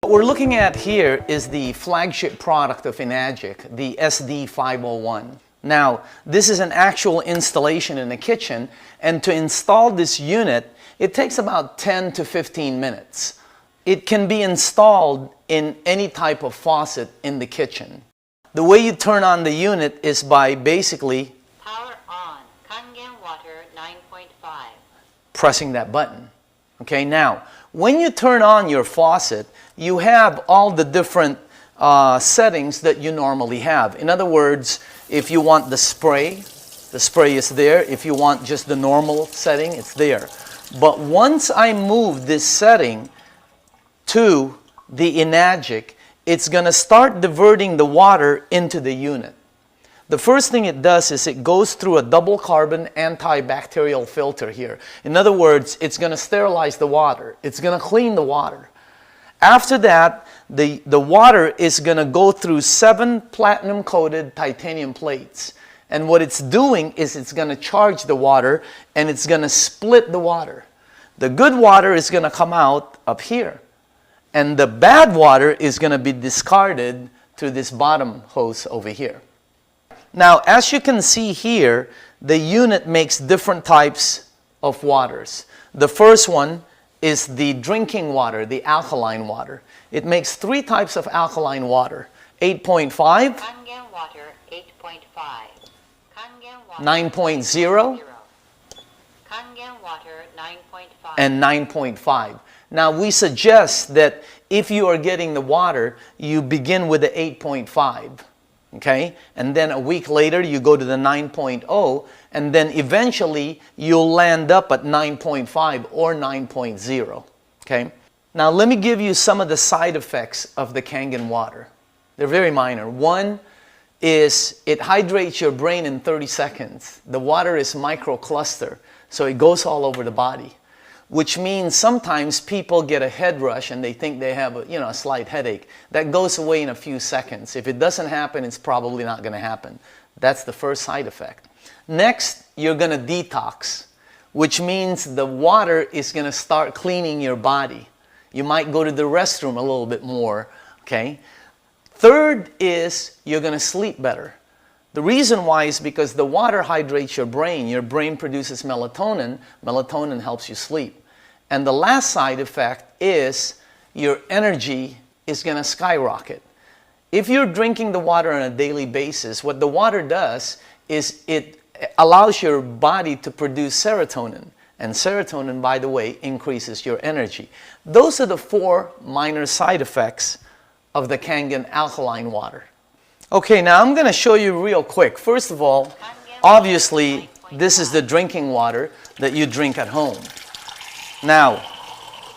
What we're looking at here is the flagship product of Enagic, the SD501. Now, this is an actual installation in the kitchen, and to install this unit, it takes about 10 to 15 minutes. It can be installed in any type of faucet in the kitchen. The way you turn on the unit is by basically power on, Kangen water 9.5. Pressing that button. Okay, now, when you turn on your faucet, you have all the different settings that you normally have. In other words, if you want the spray is there. If you want just the normal setting, it's there. But once I move this setting to the Enagic, it's going to start diverting the water into the unit. The first thing it does is it goes through a double carbon antibacterial filter here. In other words, it's going to sterilize the water. It's going to clean the water. After that, the water is going to go through 7 platinum-coated titanium plates. And what it's doing is it's going to charge the water and it's going to split the water. The good water is going to come out up here. And the bad water is going to be discarded through this bottom hose over here. Now, as you can see here, the unit makes different types of waters. The first one is the drinking water, the alkaline water. It makes 3 types of alkaline water. 8.5, Kangen water 8.5, Kangen water 9.0, Kangen water 9.5, and 9.5. Now, we suggest that if you are getting the water, you begin with the 8.5. Okay? And then a week later, you go to the 9.0, and then eventually you'll land up at 9.5 or 9.0. Okay? Now, let me give you some of the side effects of the Kangen water. They're very minor. One is it hydrates your brain in 30 seconds. The water is microcluster, so it goes all over the body, which means sometimes people get a head rush and they think they have a slight headache. That goes away in a few seconds. If it doesn't happen, it's probably not going to happen. That's the first side effect. Next, you're going to detox, which means the water is going to start cleaning your body. You might go to the restroom a little bit more, okay? Third is you're going to sleep better. The reason why is because the water hydrates your brain. Your brain produces melatonin. Melatonin helps you sleep. And the last side effect is your energy is going to skyrocket. If you're drinking the water on a daily basis, what the water does is it allows your body to produce serotonin. And serotonin, by the way, increases your energy. Those are the 4 minor side effects of the Kangen alkaline water. Okay, now I'm going to show you real quick. First of all, obviously, this is the drinking water that you drink at home. Now,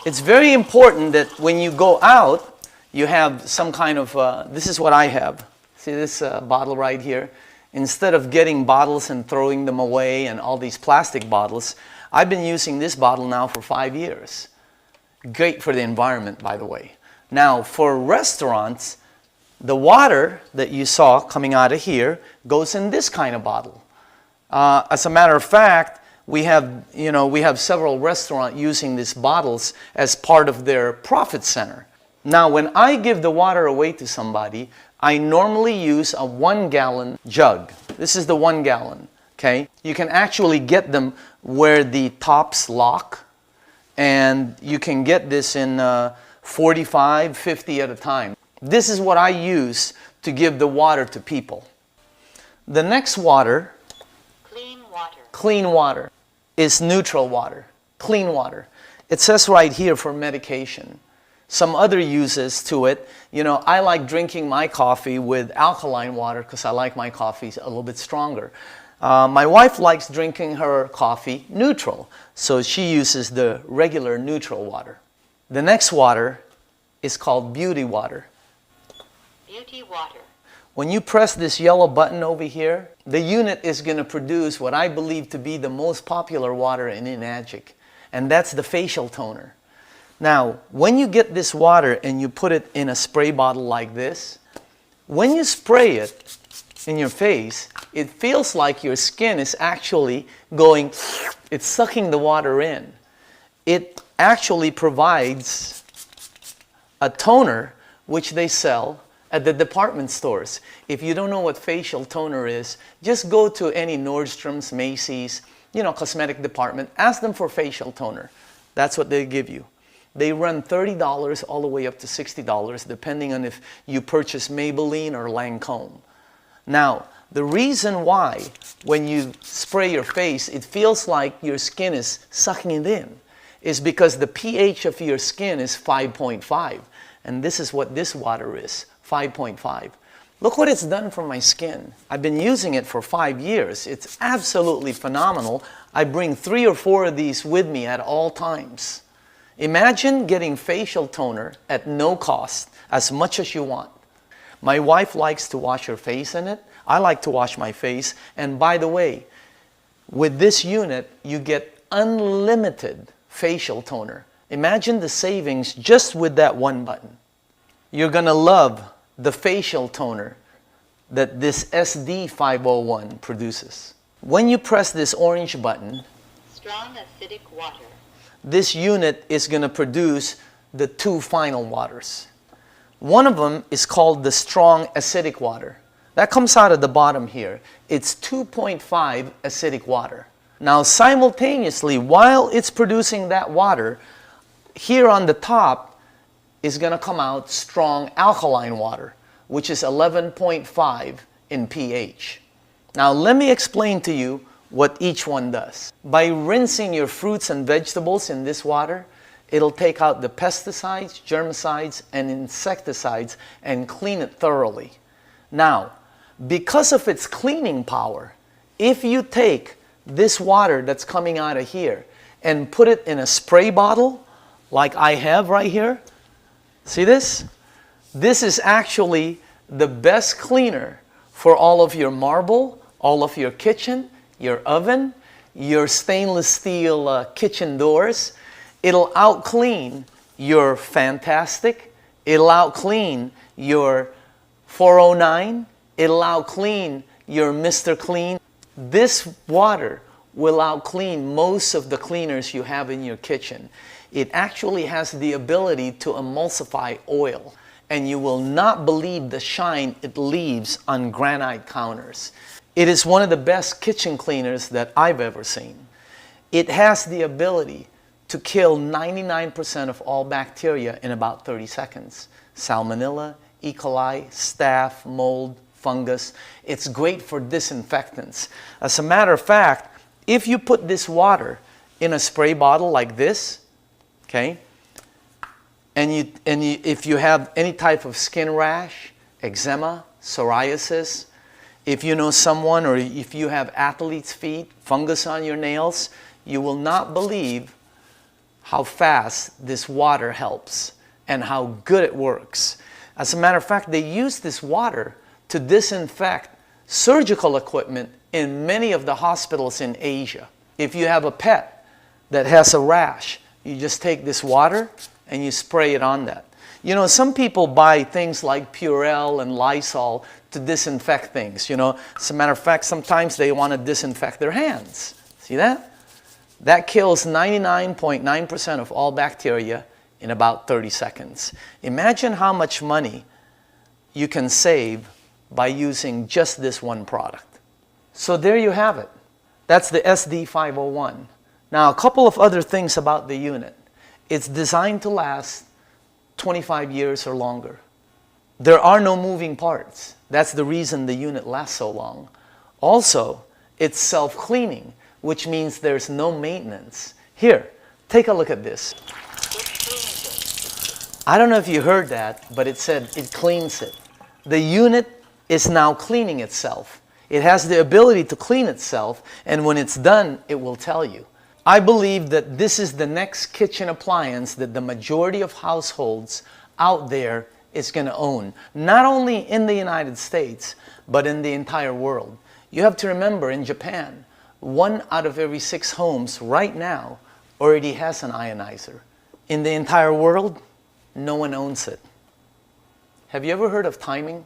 it's very important that when you go out, you have some kind of, this is what I have. See this bottle right here? Instead of getting bottles and throwing them away and all these plastic bottles, I've been using this bottle now for 5 years. Great for the environment, by the way. Now, for restaurants, the water that you saw coming out of here goes in this kind of bottle. As a matter of fact, we have several restaurants using these bottles as part of their profit center. Now, when I give the water away to somebody, I normally use a 1-gallon jug. This is the 1 gallon, okay? You can actually get them where the tops lock, and you can get this in 45, 50 at a time. This is what I use to give the water to people. The next water, clean water, is neutral water, clean water. It says right here for medication. Some other uses to it, I like drinking my coffee with alkaline water because I like my coffee a little bit stronger. My wife likes drinking her coffee neutral, so she uses the regular neutral water. The next water is called beauty water. beauty water. When you press this yellow button over here, the unit is going to produce what I believe to be the most popular water in Enagic, and that's the facial toner. Now, when you get this water and you put it in a spray bottle like this, when you spray it in your face, it feels like your skin is actually going, it's sucking the water in. It actually provides a toner which they sell at the department stores. If you don't know what facial toner is, just go to any Nordstrom's, Macy's, cosmetic department, ask them for facial toner. That's what they give you. They run $30 all the way up to $60, depending on if you purchase Maybelline or Lancome. Now, the reason why when you spray your face, it feels like your skin is sucking it in is because the pH of your skin is 5.5. And this is what this water is, 5.5. Look what it's done for my skin. I've been using it for 5 years. It's absolutely phenomenal. I bring 3 or 4 of these with me at all times. Imagine getting facial toner at no cost, as much as you want. My wife likes to wash her face in it. I like to wash my face. And by the way, with this unit, you get unlimited facial toner. Imagine the savings just with that one button. You're gonna love the facial toner that this SD501 produces. When you press this orange button, Strong acidic water. this unit is gonna produce the 2 final waters. One of them is called the strong acidic water. That comes out of the bottom here. It's 2.5 acidic water. Now simultaneously, while it's producing that water, here on the top is going to come out strong alkaline water, which is 11.5 in pH. Now let me explain to you what each one does. By rinsing your fruits and vegetables in this water, it'll take out the pesticides, germicides, and insecticides and clean it thoroughly. Now, because of its cleaning power, if you take this water that's coming out of here and put it in a spray bottle, like I have right here, see this? This is actually the best cleaner for all of your marble, all of your kitchen, your oven, your stainless steel kitchen doors. It'll out clean your Fantastic. It'll out clean your 409. It'll out clean your Mr. Clean. This water will out clean most of the cleaners you have in your kitchen. It actually has the ability to emulsify oil, and you will not believe the shine it leaves on granite counters. It is one of the best kitchen cleaners that I've ever seen. It has the ability to kill 99% of all bacteria in about 30 seconds. Salmonella, E. coli, staph, mold, fungus. It's great for disinfectants. As a matter of fact, if you put this water in a spray bottle like this, okay, if you have any type of skin rash, eczema, psoriasis, if you know someone or if you have athlete's feet, fungus on your nails, you will not believe how fast this water helps and how good it works. As a matter of fact, they use this water to disinfect surgical equipment in many of the hospitals in Asia. If you have a pet that has a rash, you just take this water and you spray it on that. You know, some people buy things like Purell and Lysol to disinfect things. You know, as a matter of fact, sometimes they want to disinfect their hands. See that? That kills 99.9% of all bacteria in about 30 seconds. Imagine how much money you can save by using just this one product. So there you have it. That's the SD501. Now, a couple of other things about the unit. It's designed to last 25 years or longer. There are no moving parts. That's the reason the unit lasts so long. Also, it's self-cleaning, which means there's no maintenance. Here, take a look at this. I don't know if you heard that, but it said it cleans it. The unit is now cleaning itself. It has the ability to clean itself, and when it's done, it will tell you. I believe that this is the next kitchen appliance that the majority of households out there is going to own. Not only in the United States, but in the entire world. You have to remember, in Japan, 1 out of every 6 homes right now already has an ionizer. In the entire world, no one owns it. Have you ever heard of timing?